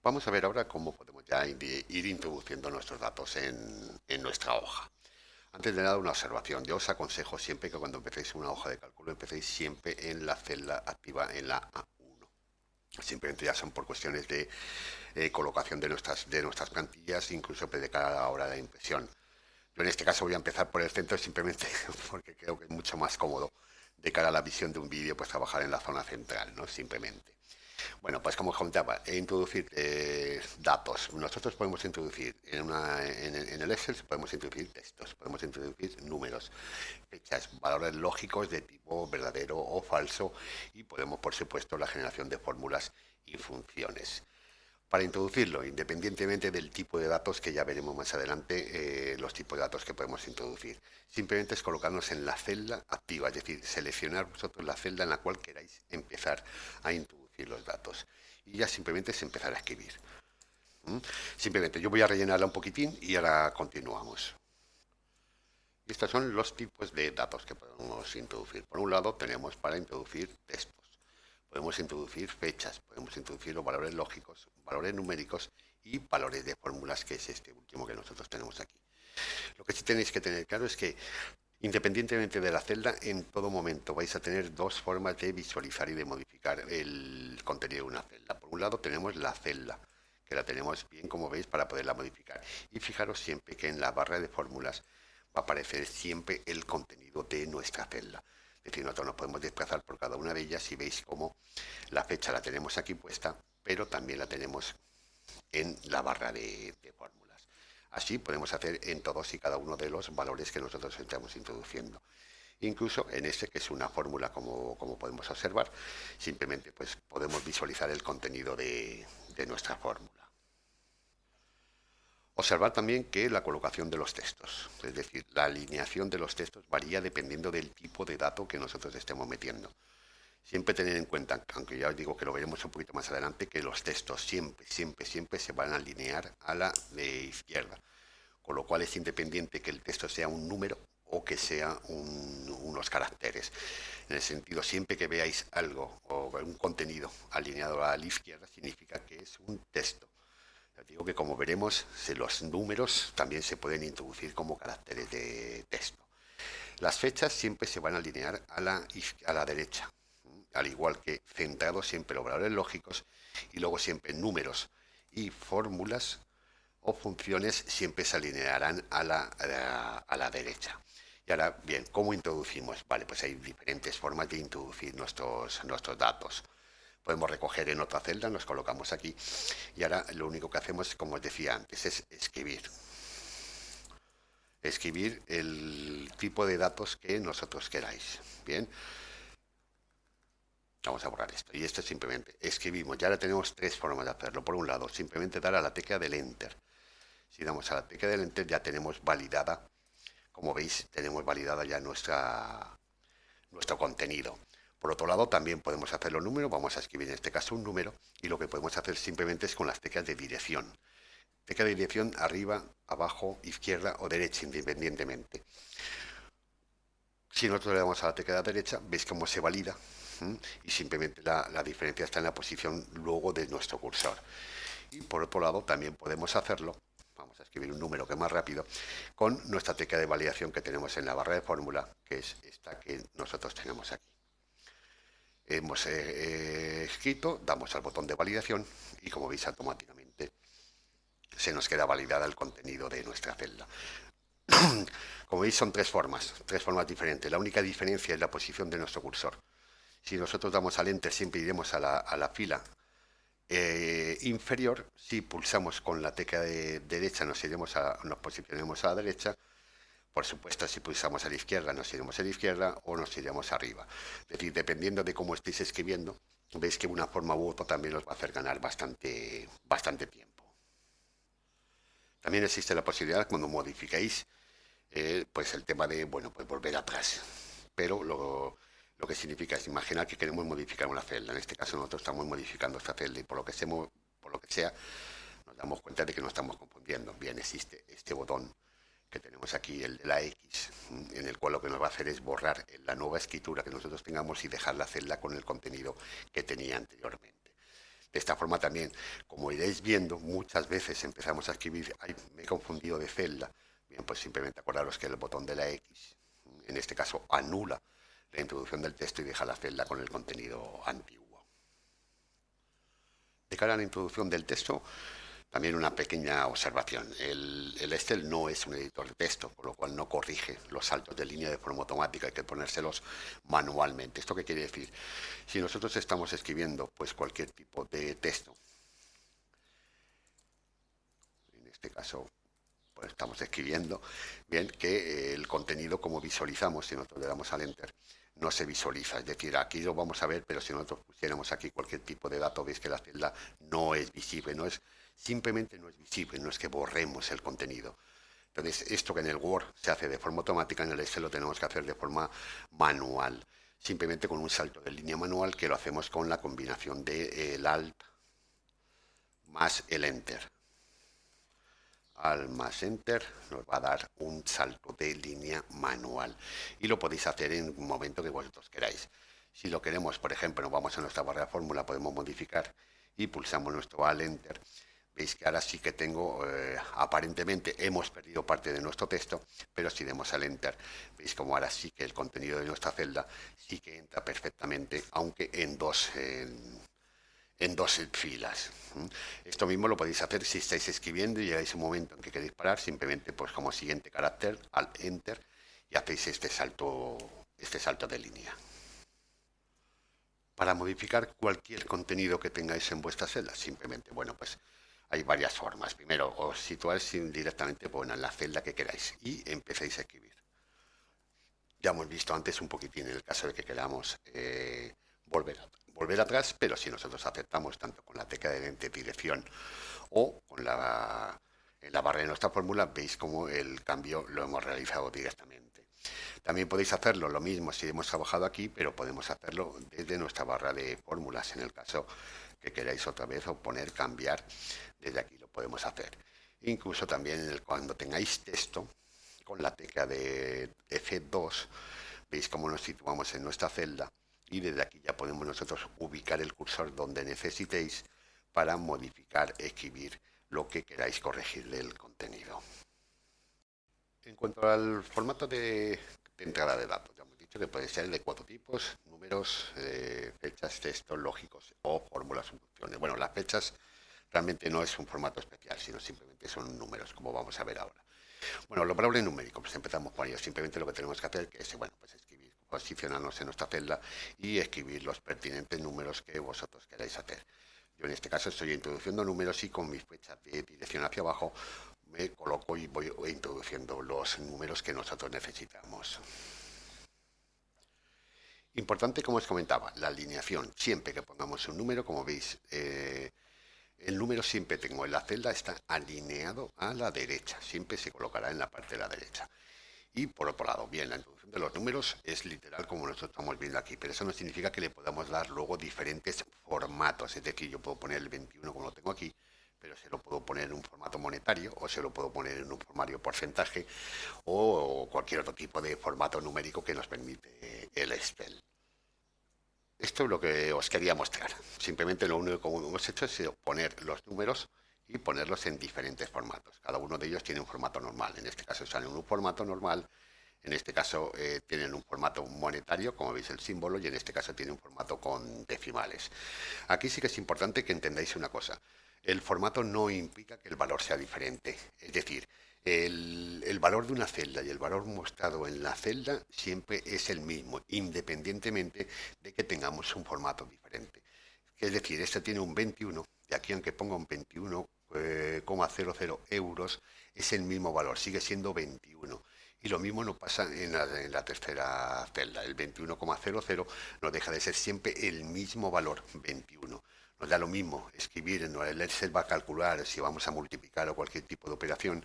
Vamos a ver ahora cómo podemos ya ir introduciendo nuestros datos en nuestra hoja. Antes de nada, una observación. Yo os aconsejo siempre que cuando empecéis una hoja de cálculo, empecéis siempre en la celda activa en la A1. Simplemente ya son por cuestiones de colocación de nuestras plantillas, incluso de cara a la hora de la impresión. Yo en este caso voy a empezar por el centro simplemente porque creo que es mucho más cómodo de cara a la visión de un vídeo, pues trabajar en la zona central, ¿no? Simplemente. Bueno, pues como comentaba, introducir datos. Nosotros podemos introducir en el Excel, podemos introducir textos, podemos introducir números, fechas, valores lógicos de tipo verdadero o falso y podemos, por supuesto, la generación de fórmulas y funciones. Para introducirlo, independientemente del tipo de datos que ya veremos más adelante, los tipos de datos que podemos introducir. Simplemente es colocarnos en la celda activa, es decir, seleccionar vosotros la celda en la cual queráis empezar a introducir los datos. Y ya simplemente es empezar a escribir. ¿Mm? Simplemente yo voy a rellenarla un poquitín y ahora continuamos. Y estos son los tipos de datos que podemos introducir. Por un lado, tenemos para introducir textos. Podemos introducir fechas, podemos introducir los valores lógicos, valores numéricos y valores de fórmulas, que es este último que nosotros tenemos aquí. Lo que sí tenéis que tener claro es que, independientemente de la celda, en todo momento vais a tener dos formas de visualizar y de modificar el contenido de una celda. Por un lado tenemos la celda, que la tenemos bien, como veis, para poderla modificar. Y fijaros siempre que en la barra de fórmulas va a aparecer siempre el contenido de nuestra celda. Es decir, nosotros nos podemos desplazar por cada una de ellas y veis cómo la fecha la tenemos aquí puesta, pero también la tenemos en la barra de fórmulas. Así podemos hacer en todos y cada uno de los valores que nosotros estamos introduciendo. Incluso en este, que es una fórmula, como podemos observar, simplemente pues podemos visualizar el contenido de nuestra fórmula. Observar también que la colocación de los textos, es decir, la alineación de los textos varía dependiendo del tipo de dato que nosotros estemos metiendo. Siempre tener en cuenta, aunque ya os digo que lo veremos un poquito más adelante, que los textos siempre se van a alinear a la de izquierda, con lo cual es independiente que el texto sea un número o que sea unos caracteres. En el sentido, siempre que veáis algo o un contenido alineado a la izquierda, significa que es un texto. Ya digo que, como veremos, los números también se pueden introducir como caracteres de texto. Las fechas siempre se van a alinear a la derecha, al igual que centrados siempre los valores lógicos, y luego siempre números y fórmulas o funciones siempre se alinearán a la derecha. Y ahora, bien, ¿cómo introducimos? Vale, pues hay diferentes formas de introducir nuestros datos. Podemos recoger en otra celda, nos colocamos aquí y ahora lo único que hacemos, como os decía antes, es escribir el tipo de datos que nosotros queráis. Bien, vamos a borrar esto. Y esto simplemente escribimos. Ya ahora tenemos tres formas de hacerlo. Por un lado, simplemente dar a la tecla del Enter. Si damos a la tecla del Enter, ya tenemos validada, como veis, tenemos validada ya nuestro contenido. Por otro lado, también podemos hacer los números. Vamos a escribir en este caso un número y lo que podemos hacer simplemente es con las teclas de dirección. Tecla de dirección arriba, abajo, izquierda o derecha, independientemente. Si nosotros le damos a la tecla de la derecha, veis cómo se valida. Y simplemente la diferencia está en la posición luego de nuestro cursor. Y por otro lado, también podemos hacerlo, vamos a escribir un número que es más rápido, con nuestra tecla de validación que tenemos en la barra de fórmula, que es esta que nosotros tenemos aquí. Hemos escrito, damos al botón de validación y, como veis, automáticamente se nos queda validada el contenido de nuestra celda. Como veis, son tres formas diferentes. La única diferencia es la posición de nuestro cursor. Si nosotros damos al Enter, siempre iremos a la fila inferior. Si pulsamos con la tecla de derecha, nos posicionaremos a la derecha. Por supuesto, si pulsamos a la izquierda, nos iremos a la izquierda o nos iremos arriba. Es decir, dependiendo de cómo estéis escribiendo, veis que una forma u otra también os va a hacer ganar bastante tiempo. También existe la posibilidad, cuando modificáis, pues el tema de, bueno, pues volver atrás. Pero lo que significa es, imaginar que queremos modificar una celda. En este caso nosotros estamos modificando esta celda y por lo que sea, nos damos cuenta de que no estamos confundiendo. Bien, existe este botón que tenemos aquí, el de la X, en el cual lo que nos va a hacer es borrar la nueva escritura que nosotros tengamos y dejar la celda con el contenido que tenía anteriormente. De esta forma también, como iréis viendo, muchas veces empezamos a escribir, ay, me he confundido de celda. Bien, pues simplemente acordaros que el botón de la X, en este caso, anula la introducción del texto y deja la celda con el contenido antiguo. De cara a la introducción del texto, también una pequeña observación. El Excel no es un editor de texto, por lo cual no corrige los saltos de línea de forma automática, hay que ponérselos manualmente. ¿Esto qué quiere decir? Si nosotros estamos escribiendo pues cualquier tipo de texto, en este caso pues estamos escribiendo, bien, que el contenido como visualizamos, si nosotros le damos al Enter, no se visualiza. Es decir, aquí lo vamos a ver, pero si nosotros pusiéramos aquí cualquier tipo de dato, veis que la celda no es visible, no es, simplemente no es visible, no es que borremos el contenido. Entonces, esto que en el Word se hace de forma automática, en el Excel lo tenemos que hacer de forma manual, simplemente con un salto de línea manual que lo hacemos con la combinación de el Alt más el Enter. Al más Enter nos va a dar un salto de línea manual y lo podéis hacer en un momento que vosotros queráis. Si lo queremos, por ejemplo, nos vamos a nuestra barra de fórmula, podemos modificar y pulsamos nuestro Alt Enter. Veis que ahora sí que tengo, aparentemente hemos perdido parte de nuestro texto, pero si demos al Enter, veis como ahora sí que el contenido de nuestra celda sí que entra perfectamente, aunque en dos filas. Esto mismo lo podéis hacer si estáis escribiendo y llegáis a un momento en que queréis parar, simplemente pues como siguiente carácter al Enter y hacéis este salto de línea. Para modificar cualquier contenido que tengáis en vuestra celda, simplemente, bueno, pues hay varias formas. Primero, os situáis directamente en la celda que queráis y empecéis a escribir. Ya hemos visto antes un poquitín en el caso de que queramos volver atrás, pero si nosotros aceptamos tanto con la tecla de dirección o con en la barra de nuestra fórmula, veis como el cambio lo hemos realizado directamente. También podéis hacerlo lo mismo si hemos trabajado aquí, pero podemos hacerlo desde nuestra barra de fórmulas. En el caso que queráis otra vez o poner cambiar, desde aquí lo podemos hacer. Incluso también cuando tengáis texto, con la tecla de F2, veis cómo nos situamos en nuestra celda y desde aquí ya podemos nosotros ubicar el cursor donde necesitéis para modificar, escribir lo que queráis corregir del contenido. En cuanto al formato de entrada de datos, ya hemos dicho que puede ser de 4 tipos: números, fechas, textos, lógicos o fórmulas o funciones. Bueno, las fechas realmente no es un formato especial, sino simplemente son números, como vamos a ver ahora. Bueno, lo probable numérico, pues empezamos por ello. Simplemente lo que tenemos que hacer es, bueno, pues escribir, posicionarnos en nuestra celda y escribir los pertinentes números que vosotros queráis hacer. Yo en este caso estoy introduciendo números y con mis flechas de dirección hacia abajo me coloco y voy introduciendo los números que nosotros necesitamos. Importante, como os comentaba, la alineación. Siempre que pongamos un número, como veis, el número siempre tengo en la celda, está alineado a la derecha, siempre se colocará en la parte de la derecha. Y por otro lado, bien, la introducción de los números es literal como nosotros estamos viendo aquí, pero eso no significa que le podamos dar luego diferentes formatos. Es decir, yo puedo poner el 21 como lo tengo aquí, pero se lo puedo poner en un formato monetario o se lo puedo poner en un formato porcentaje o cualquier otro tipo de formato numérico que nos permite el Excel. Esto es lo que os quería mostrar. Simplemente lo único que hemos hecho es poner los números y ponerlos en diferentes formatos. Cada uno de ellos tiene un formato normal. En este caso están en un formato normal. En este caso tienen un formato monetario, como veis el símbolo, y en este caso tiene un formato con decimales. Aquí sí que es importante que entendáis una cosa. El formato no implica que el valor sea diferente. Es decir, el valor de una celda y el valor mostrado en la celda siempre es el mismo, independientemente de que tengamos un formato diferente. Es decir, este tiene un 21, y aquí aunque ponga un 21,00 euros, es el mismo valor, sigue siendo 21. Y lo mismo nos pasa en la tercera celda. El 21,00 no deja de ser siempre el mismo valor, 21. Nos da lo mismo escribir, el Excel va a calcular si vamos a multiplicar o cualquier tipo de operación,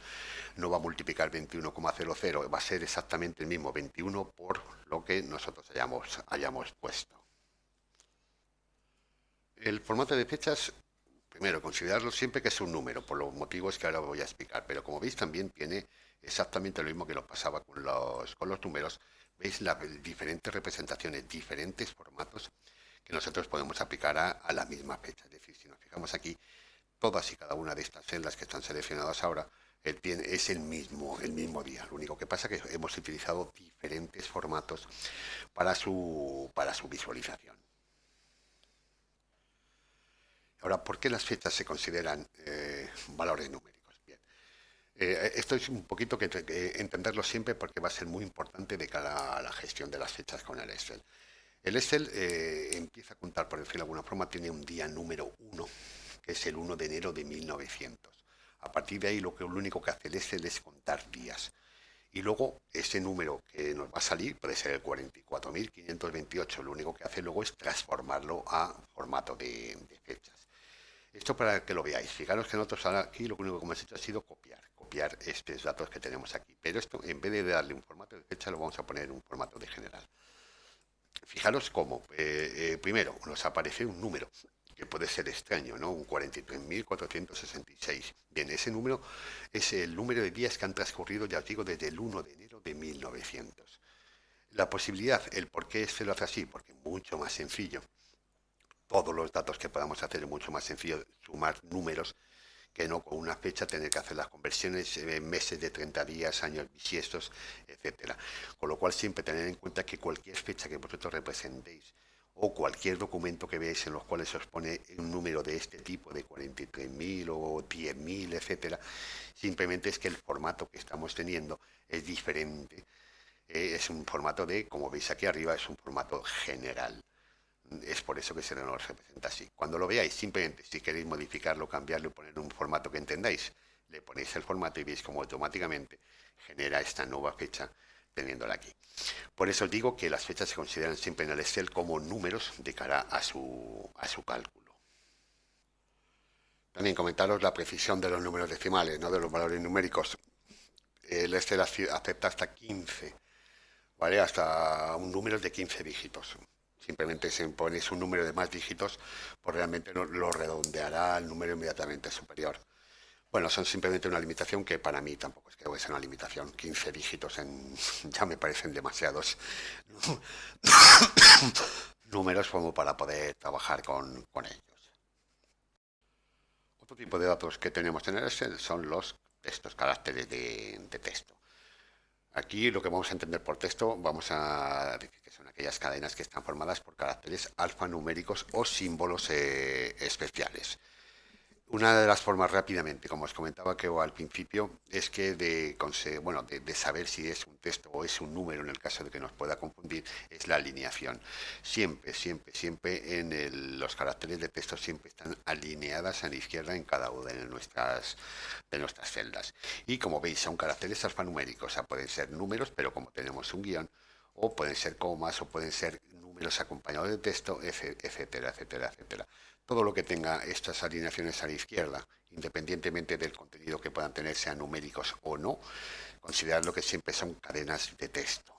no va a multiplicar 21,00, va a ser exactamente el mismo, 21 por lo que nosotros hayamos puesto. El formato de fechas, primero, considerarlo siempre que es un número, por los motivos que ahora voy a explicar, pero como veis también tiene exactamente lo mismo que nos pasaba con los números. Veis las diferentes representaciones, diferentes formatos que nosotros podemos aplicar a la misma fecha. Es decir, si nos fijamos aquí, todas y cada una de estas celdas que están seleccionadas ahora es el mismo día. Lo único que pasa es que hemos utilizado diferentes formatos para su visualización. Ahora, ¿por qué las fechas se consideran valores numéricos? Bien, esto es un poquito que entenderlo siempre porque va a ser muy importante de cara a la gestión de las fechas con el Excel. El Excel empieza a contar, por decirlo de alguna forma, tiene un día número 1, que es el 1 de enero de 1900. A partir de ahí lo único que hace el Excel es contar días. Y luego ese número que nos va a salir puede ser el 44.528. Lo único que hace luego es transformarlo a formato de fechas. Esto para que lo veáis. Fijaros que nosotros ahora aquí lo único que hemos hecho ha sido copiar estos datos que tenemos aquí. Pero esto, en vez de darle un formato de fecha, lo vamos a poner en un formato de general. Fijaros cómo, primero, nos aparece un número que puede ser extraño, ¿no? Un 43.466. Bien, ese número es el número de días que han transcurrido, ya os digo, desde el 1 de enero de 1900. La posibilidad, el por qué se lo hace así, porque es mucho más sencillo. Todos los datos que podamos hacer es mucho más sencillo sumar números que no con una fecha tener que hacer las conversiones en meses de 30 días, años bisiestos, etcétera. Con lo cual siempre tener en cuenta que cualquier fecha que vosotros representéis o cualquier documento que veáis en los cuales os pone un número de este tipo, de 43.000 o 10.000, etcétera, simplemente es que el formato que estamos teniendo es diferente. Es un formato de, como veis aquí arriba, es un formato general. Es por eso que se nos representa así. Cuando lo veáis, simplemente si queréis modificarlo, cambiarlo y poner un formato que entendáis, le ponéis el formato y veis cómo automáticamente genera esta nueva fecha teniéndola aquí. Por eso os digo que las fechas se consideran siempre en el Excel como números de cara a su cálculo. También comentaros la precisión de los números decimales, no de los valores numéricos. El Excel acepta hasta 15, ¿vale? Hasta un número de 15 dígitos. Simplemente si ponéis un número de más dígitos, pues realmente lo redondeará al número inmediatamente superior. Bueno, son simplemente una limitación que para mí tampoco es que sea una limitación. 15 dígitos ya me parecen demasiados números como para poder trabajar con ellos. Otro tipo de datos que tenemos en el Excel son estos caracteres de texto. Aquí lo que vamos a entender por texto, vamos a decir que son aquellas cadenas que están formadas por caracteres alfanuméricos o símbolos especiales. Una de las formas rápidamente, como os comentaba que al principio, es que de saber si es un texto o es un número en el caso de que nos pueda confundir, es la alineación. Siempre los caracteres de texto siempre están alineadas a la izquierda en cada una de nuestras celdas. Y como veis, son caracteres alfanuméricos, o sea, pueden ser números, pero como tenemos un guión, o pueden ser comas, o pueden ser números acompañados de texto, etcétera, etcétera, etcétera. Todo lo que tenga estas alineaciones a la izquierda, independientemente del contenido que puedan tener, sean numéricos o no, considerarlo que siempre son cadenas de texto.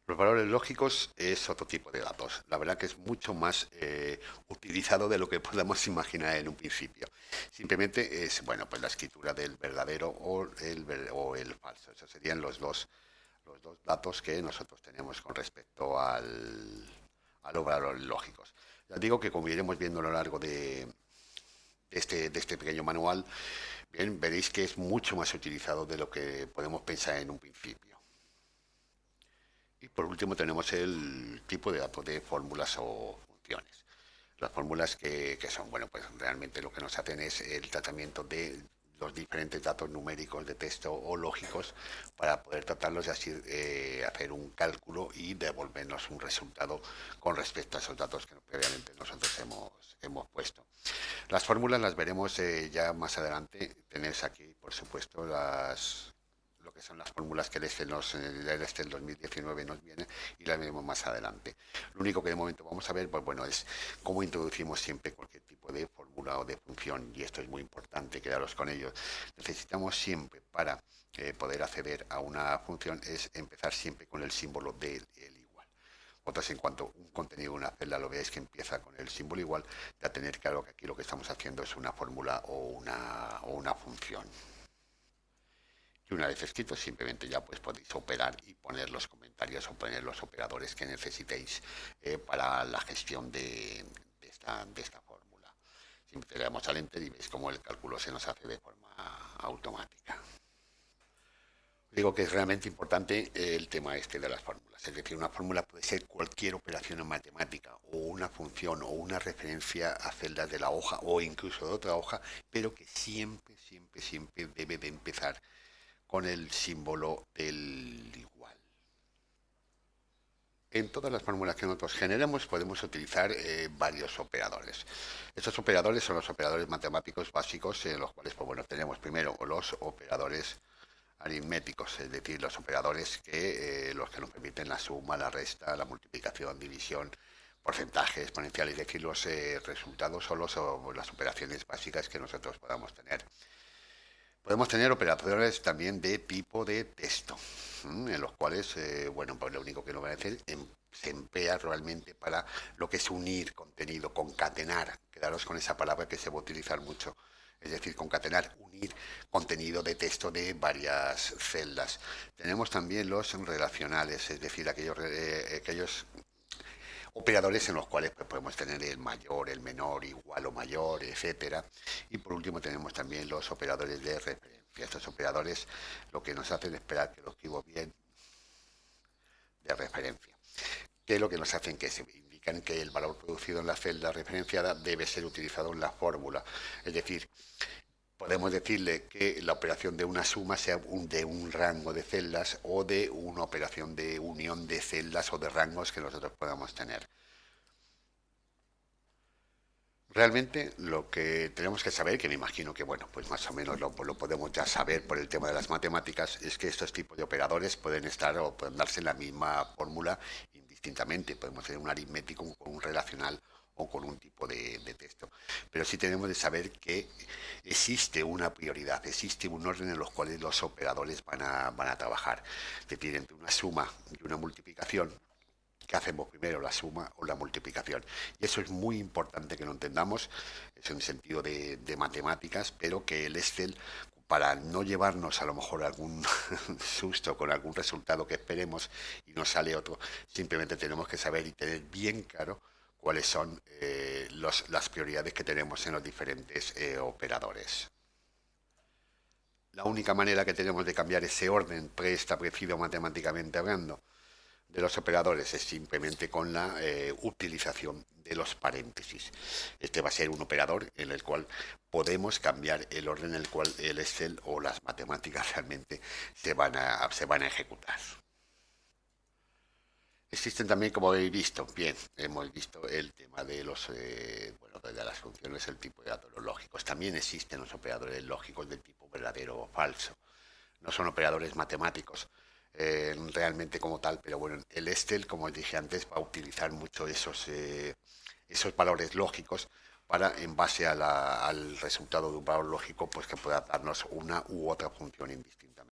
Los valores lógicos es otro tipo de datos. La verdad que es mucho más utilizado de lo que podamos imaginar en un principio. Simplemente es, bueno, pues la escritura del verdadero o el falso. Esos serían los dos datos que nosotros tenemos con respecto a los valores lógicos. Ya digo que como iremos viendo a lo largo de este pequeño manual, bien, veréis que es mucho más utilizado de lo que podemos pensar en un principio. Y por último tenemos el tipo de datos de fórmulas o funciones. Las fórmulas que son, bueno, pues realmente lo que nos hacen es el tratamiento de los diferentes datos numéricos de texto o lógicos para poder tratarlos y así hacer un cálculo y devolvernos un resultado con respecto a esos datos que previamente nosotros hemos puesto. Las fórmulas las veremos ya más adelante. Tenéis aquí, por supuesto, lo que son las fórmulas que el Excel 2019 nos viene y las veremos más adelante. Lo único que de momento vamos a ver, pues bueno, es cómo introducimos siempre cualquier tipo de fórmula o de función, y esto es muy importante, quedaros con ello. Necesitamos siempre para poder acceder a una función es empezar siempre con el símbolo del igual. Otras, en cuanto un contenido de una celda lo veáis que empieza con el símbolo igual, ya tener claro que aquí lo que estamos haciendo es una fórmula o una función. Y una vez escrito, simplemente ya pues podéis operar y poner los comentarios o poner los operadores que necesitéis para la gestión de esta fórmula. Siempre le damos al enter y veis cómo el cálculo se nos hace de forma automática. Digo que es realmente importante el tema este de las fórmulas. Es decir, una fórmula puede ser cualquier operación en matemática o una función o una referencia a celdas de la hoja o incluso de otra hoja, pero que siempre, siempre, siempre debe de empezar con el símbolo del igual. En todas las fórmulas que nosotros generemos podemos utilizar varios operadores. Estos operadores son los operadores matemáticos básicos en los cuales pues, bueno, tenemos primero los operadores aritméticos, es decir, los operadores que los que nos permiten la suma, la resta, la multiplicación, división, porcentaje exponencial, es decir, los resultados o las operaciones básicas que nosotros podamos tener. Podemos tener operadores también de tipo de texto, en los cuales, bueno, pues lo único que nos van a hacer se emplea realmente para lo que es unir contenido, concatenar, quedaros con esa palabra que se va a utilizar mucho, es decir, concatenar, unir contenido de texto de varias celdas. Tenemos también los relacionales, es decir, aquellos operadores en los cuales pues, podemos tener el mayor, el menor, igual o mayor, etcétera. Y por último tenemos también los operadores de referencia. Estos operadores lo que nos hacen es esperar que lo escribo bien de referencia, que es lo que nos hacen que se indican que el valor producido en la celda referenciada debe ser utilizado en la fórmula. Es decir, podemos decirle que la operación de una suma sea de un rango de celdas o de una operación de unión de celdas o de rangos que nosotros podamos tener. Realmente lo que tenemos que saber, que me imagino que bueno, pues más o menos lo podemos ya saber por el tema de las matemáticas, es que estos tipos de operadores pueden estar o pueden darse en la misma fórmula indistintamente. Podemos tener un aritmético con un relacional o con un tipo de texto. Pero sí tenemos de saber que existe una prioridad, existe un orden en los cuales los operadores van a trabajar. Es decir, entre una suma y una multiplicación, ¿qué hacemos primero, la suma o la multiplicación? Y eso es muy importante que lo entendamos, es en sentido de matemáticas, pero que el Excel, para no llevarnos a lo mejor algún susto con algún resultado que esperemos y nos sale otro, simplemente tenemos que saber y tener bien claro cuáles son las prioridades que tenemos en los diferentes operadores. La única manera que tenemos de cambiar ese orden preestablecido matemáticamente hablando de los operadores es simplemente con la utilización de los paréntesis. Este va a ser un operador en el cual podemos cambiar el orden en el cual el Excel o las matemáticas realmente se van a ejecutar. Existen también, como habéis visto, bien, hemos visto el tema de bueno, de las funciones, el tipo de datos lógicos. También existen los operadores lógicos del tipo verdadero o falso. No son operadores matemáticos realmente como tal, pero bueno, el Excel, como os dije antes, va a utilizar mucho esos valores lógicos para, en base al resultado de un valor lógico, pues que pueda darnos una u otra función indistintamente.